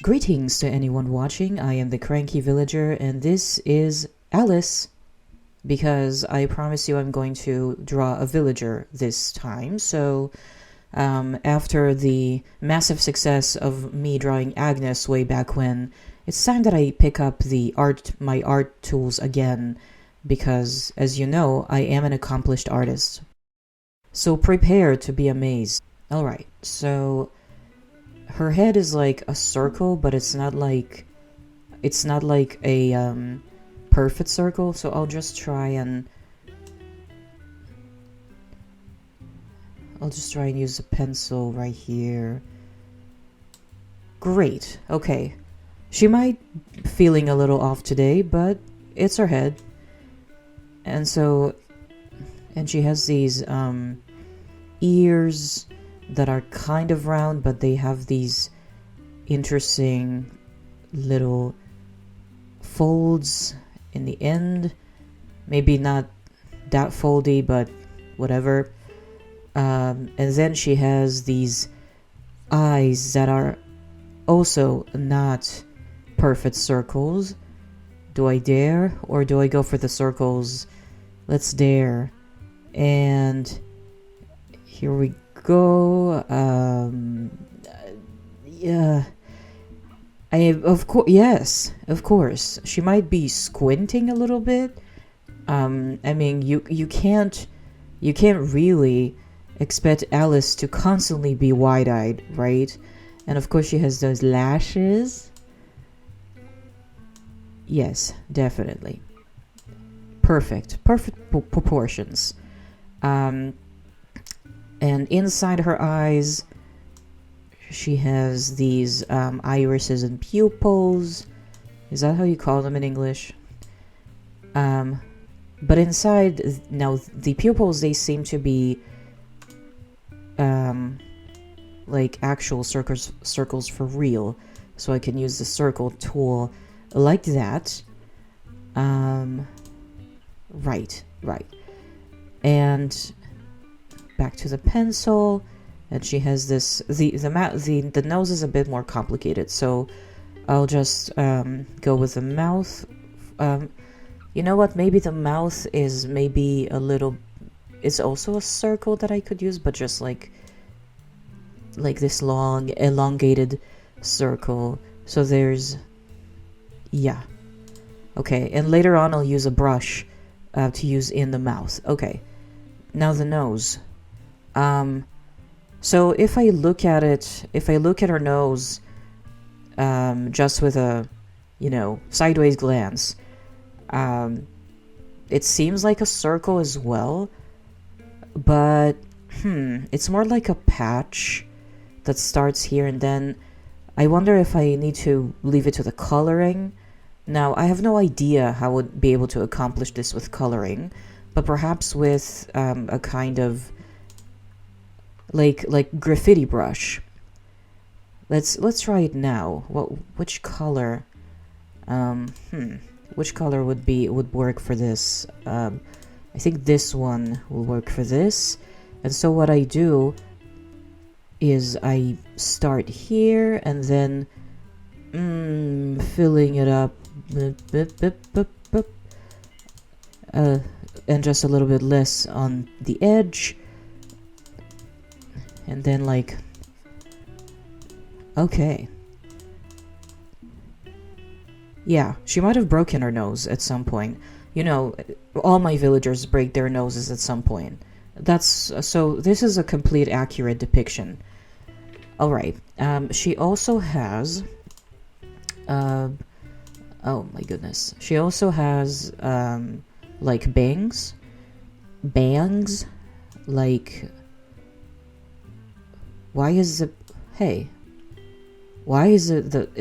Greetings to anyone watching. I am the Cranky Villager, and this is Alice. Because I promise you I'm going to draw a villager this time. So, after the massive success of me drawing Agnes way back when, it's time that I pick up my art tools again. Because, as you know, I am an accomplished artist. So prepare to be amazed. Alright, so her head is like a circle, but it's not like a perfect circle, so I'll just try and use a pencil right here. Great. Okay. She might be feeling a little off today, but it's her head. And she has these ears that are kind of round, but they have these interesting little folds in the end. Maybe not that foldy, but whatever. And then she has these eyes that are also not perfect circles. Do I dare, or do I go for the circles? Let's dare. And here we go. Yeah. Yes, of course. She might be squinting a little bit. I mean, you can't really expect Alice to constantly be wide-eyed, right? And of course she has those lashes. Yes, definitely. Perfect proportions. And inside her eyes, she has these irises and pupils. Is that how you call them in English? But inside, now the pupils, they seem to be like actual circles for real. So I can use the circle tool like that. Right. And back to the pencil. And she has this, the nose is a bit more complicated, so I'll just go with the mouth. You know what, maybe the mouth is maybe a little, it's also a circle that I could use, but just like this long elongated circle. So there's, yeah, okay. And later on I'll use a brush to use in the mouth. Okay, now the nose. So if I look at her nose, just with a, sideways glance, it seems like a circle as well, but, it's more like a patch that starts here, and then I wonder if I need to leave it to the coloring. Now, I have no idea how I would be able to accomplish this with coloring, but perhaps with a kind of like graffiti brush. Let's try it now. Which color? Which color would work for this? I think this one will work for this. And so what I do is I start here and then filling it up, and just a little bit less on the edge. And then okay. Yeah, she might have broken her nose at some point. All my villagers break their noses at some point. So this is a complete accurate depiction. Alright, she also has, oh my goodness. She also has, bangs, why is it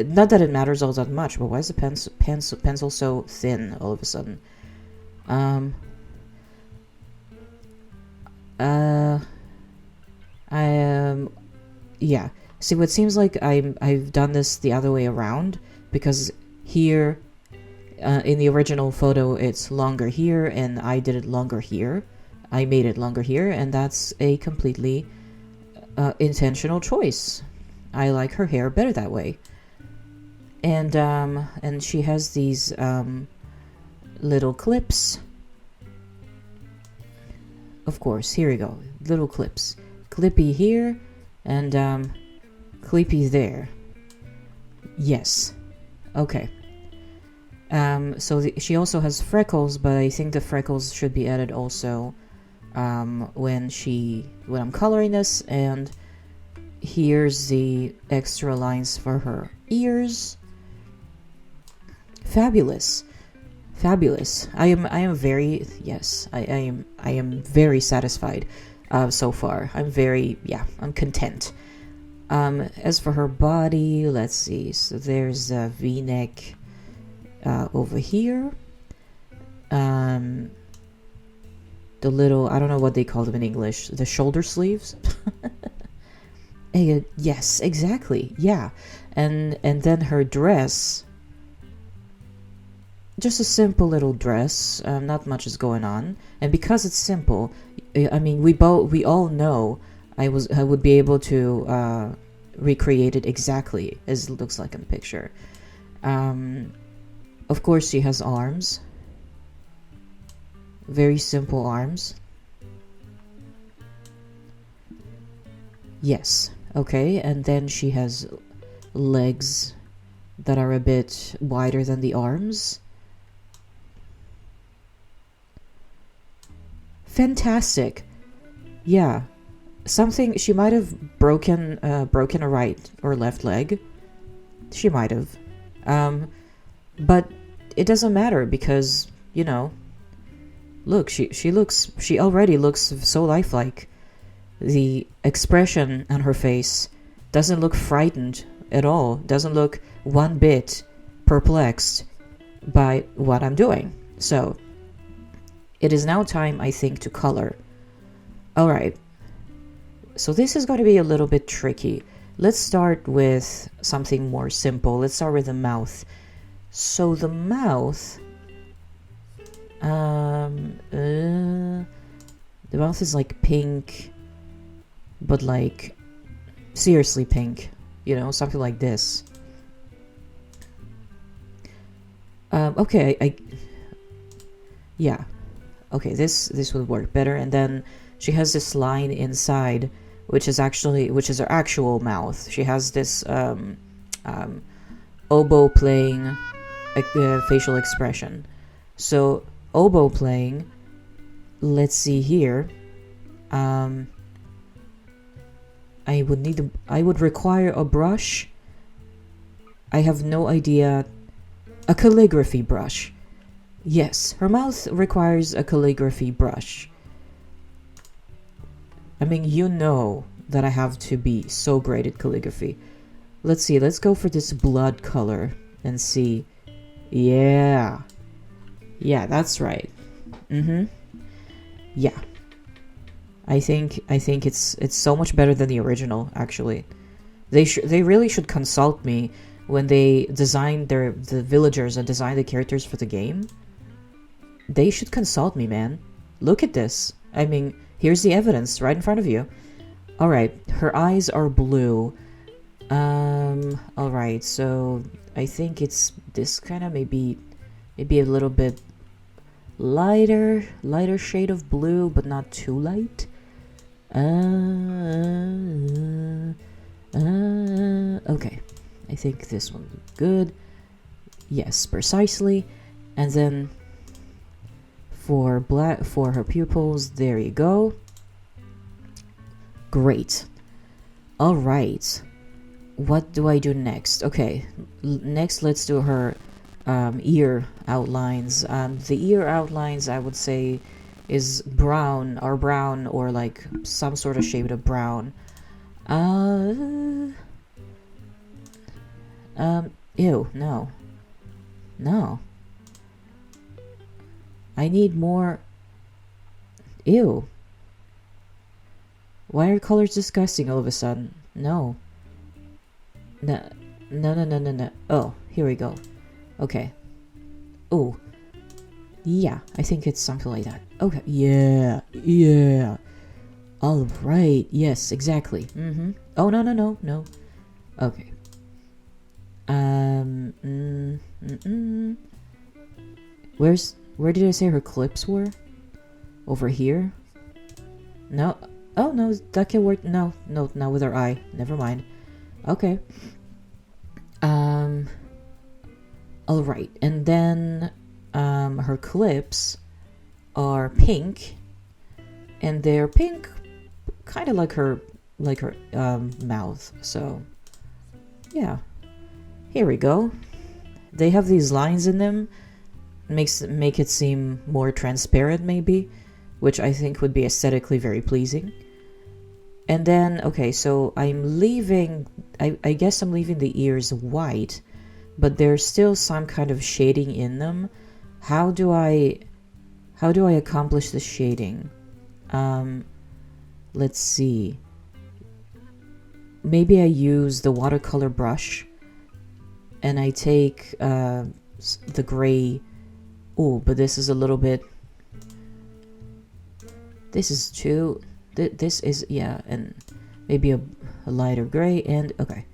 not that it matters all that much, but why is the pencil so thin all of a sudden? Yeah. See, what seems like I've done this the other way around, because here, in the original photo, it's longer here, and I did it longer here. I made it longer here, and that's a completely intentional choice. I like her hair better that way. And she has these little clips. Of course, here we go. Little clips. Clippy here and clippy there. Yes. Okay. So she also has freckles, but I think the freckles should be added also when I'm coloring this. And here's the extra lines for her ears. Fabulous. I am very, yes, I am very satisfied so far. I'm content. As for her body, let's see. So there's a V-neck over here. The little, I don't know what they call them in English, the shoulder sleeves. Yes, exactly. Yeah. And then her dress, just a simple little dress. Not much is going on, and because it's simple, I mean, we all know I would be able to recreate it exactly as it looks like in the picture. Of course, she has arms. Very simple arms. Yes. Okay, and then she has legs that are a bit wider than the arms. Fantastic. Yeah. Something, she might have broken a right or left leg. She might have. But it doesn't matter because, you know, look, she already looks so lifelike. The expression on her face doesn't look frightened at all. Doesn't look one bit perplexed by what I'm doing. So, it is now time, I think, to color. Alright. So this is going to be a little bit tricky. Let's start with something more simple. Let's start with the mouth. So the mouth... the mouth is like pink, but like seriously pink, you know, something like this. Okay, yeah, okay, this would work better. And then she has this line inside, which is her actual mouth. She has this oboe playing facial expression. So oboe playing, let's see here. I would require a brush. I have no idea. A calligraphy brush. Yes, her mouth requires a calligraphy brush. I mean, you know that I have to be so great at calligraphy. Let's see, let's go for this blood color and see. Yeah. Yeah, that's right. Yeah. I think it's so much better than the original, actually. They really should consult me when they design the villagers and design the characters for the game. They should consult me, man. Look at this. I mean, here's the evidence right in front of you. Alright, her eyes are blue. Alright, so I think it's this kind of maybe a little bit lighter shade of blue, but not too light. Okay, I think this one's good. Yes, precisely. And then for her pupils, there you go. Great. All right. What do I do next? Okay, next let's do her ear outlines. The ear outlines, I would say, is brown or like some sort of shade of brown. Ew, no. I need more. Ew. Why are colors disgusting all of a sudden? No. No. Oh, here we go. Okay. Oh. Yeah, I think it's something like that. Okay. Yeah. All right. Yes, exactly. Oh, no. Okay. Um, mm, mm, mm. Where did I say her clips were? Over here? No. Oh, no, that can work. No, not with her eye. Never mind. Okay. Alright, and then, her clips are pink, and they're pink, kind of like her, mouth, so, yeah. Here we go. They have these lines in them, make it seem more transparent, maybe, which I think would be aesthetically very pleasing. And then, okay, so I'm leaving, I guess I'm leaving the ears white, but there's still some kind of shading in them. How do I accomplish the shading? Let's see. Maybe I use the watercolor brush, and I take the gray. Oh, but this is a little bit. This is too. This is, yeah, and maybe a lighter gray. And okay,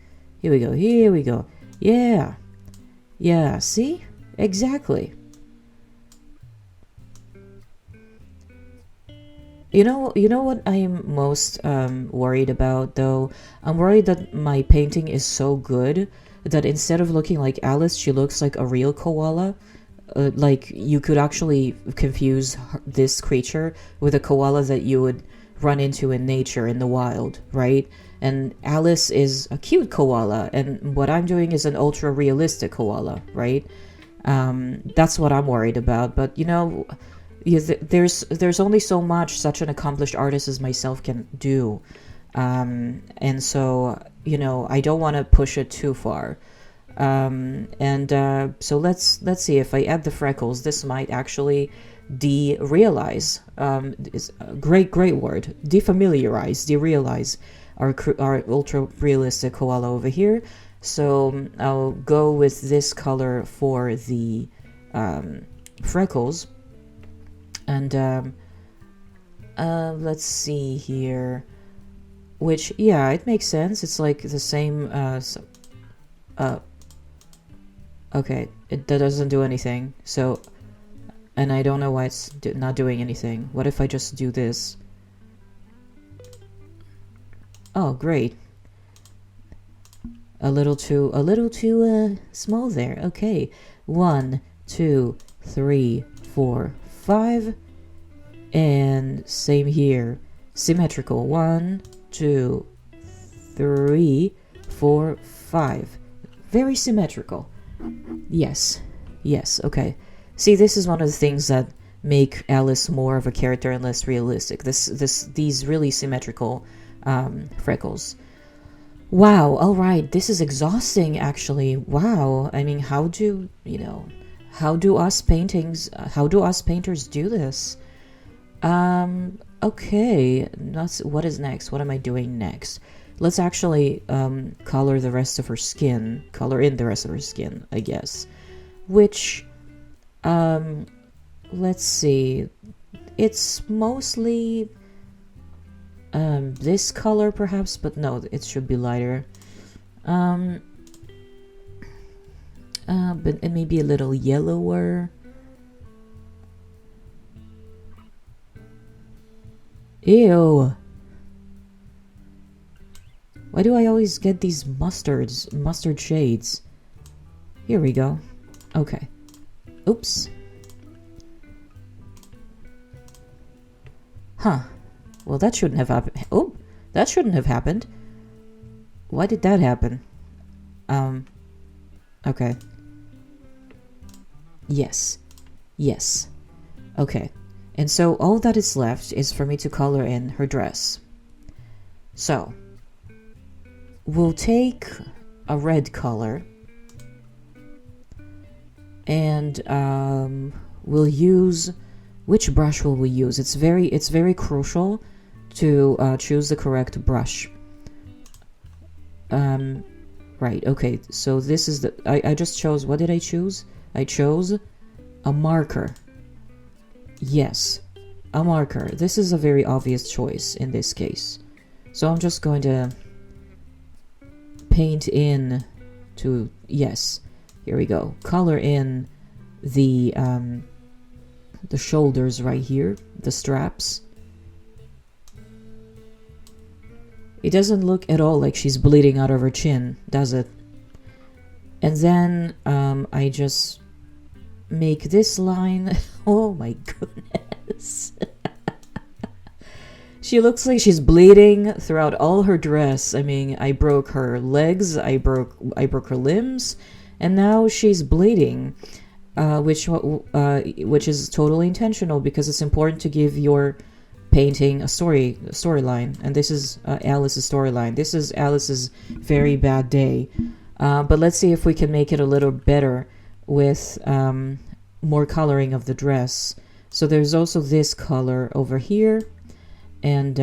here we go. Here we go. Yeah, yeah. See, exactly. You know what I'm most worried about, though? I'm worried that my painting is so good that instead of looking like Alice, she looks like a real koala. Like, you could actually confuse this creature with a koala that you would run into in nature, in the wild, right? And Alice is a cute koala, and what I'm doing is an ultra-realistic koala, right? That's what I'm worried about, but, there's only so much such an accomplished artist as myself can do, and so I don't want to push it too far, so let's see. If I add the freckles, this might actually derealize, is a great word, defamiliarize, derealize our ultra realistic koala over here. So I'll go with this color for the freckles. And let's see here, which, yeah, it makes sense. It's like the same, okay, that doesn't do anything, so, and I don't know why it's not doing anything. What if I just do this? Oh, great. A little too small there. Okay, 1, 2, 3, 4, 5, and same here, symmetrical. 1, 2, 3, 4, 5, very symmetrical. Yes, okay. See, this is one of the things that make Alice more of a character and less realistic. These really symmetrical freckles. Wow, all right, this is exhausting, actually. Wow, I mean, how do us painters do this? Okay, what is next? What am I doing next? Let's actually color in the rest of her skin, I guess. Which, let's see. It's mostly this color, perhaps, but no, it should be lighter. But it may be a little yellower. Ew. Why do I always get these mustard shades? Here we go. Okay. Oops. Huh. Well, that shouldn't have happened. Oh, that shouldn't have happened. Why did that happen? Okay. Yes. Okay. And so all that is left is for me to color in her dress. So, we'll take a red color and we'll use, which brush will we use? It's very crucial to choose the correct brush. Right, okay, so this is the, I just chose, what did I choose? I chose a marker. Yes, a marker. This is a very obvious choice in this case. So I'm just going to paint in to, yes, here we go. Color in the shoulders right here, the straps. It doesn't look at all like she's bleeding out of her chin, does it? And then I just make this line. Oh my goodness. She looks like she's bleeding throughout all her dress. I mean, I broke her legs, I broke her limbs, and now she's bleeding, which is totally intentional because it's important to give your painting a storyline, and this is Alice's storyline. This is Alice's very bad day, but let's see if we can make it a little better with more coloring of the dress. So there's also this color over here, and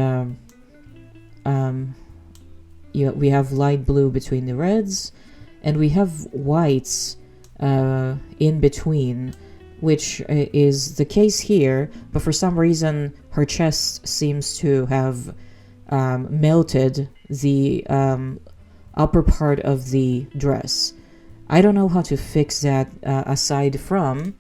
we have light blue between the reds, and we have whites in between, which is the case here, but for some reason her chest seems to have melted the upper part of the dress. I don't know how to fix that aside from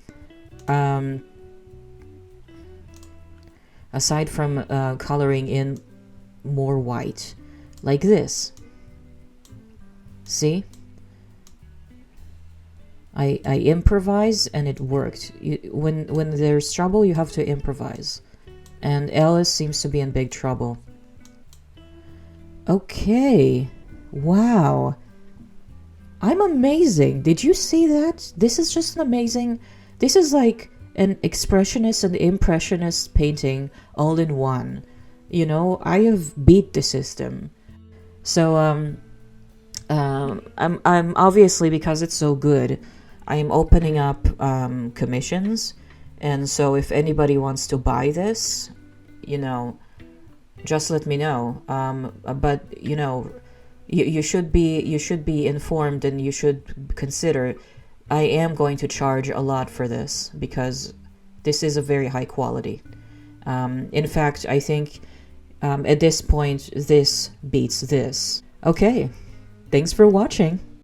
coloring in more white, like this. See? I improvise and it worked. When there's trouble, you have to improvise. And Alice seems to be in big trouble. Okay. Wow. I'm amazing. Did you see that? This is just an amazing... This is like an expressionist and impressionist painting all in one. You know, I have beat the system. So, I'm obviously, because it's so good, I am opening up commissions, and so if anybody wants to buy this, you know, just let me know. But you know, you should be informed, and you should consider. I am going to charge a lot for this because this is a very high quality. In fact, I think at this point this beats this. Okay, thanks for watching.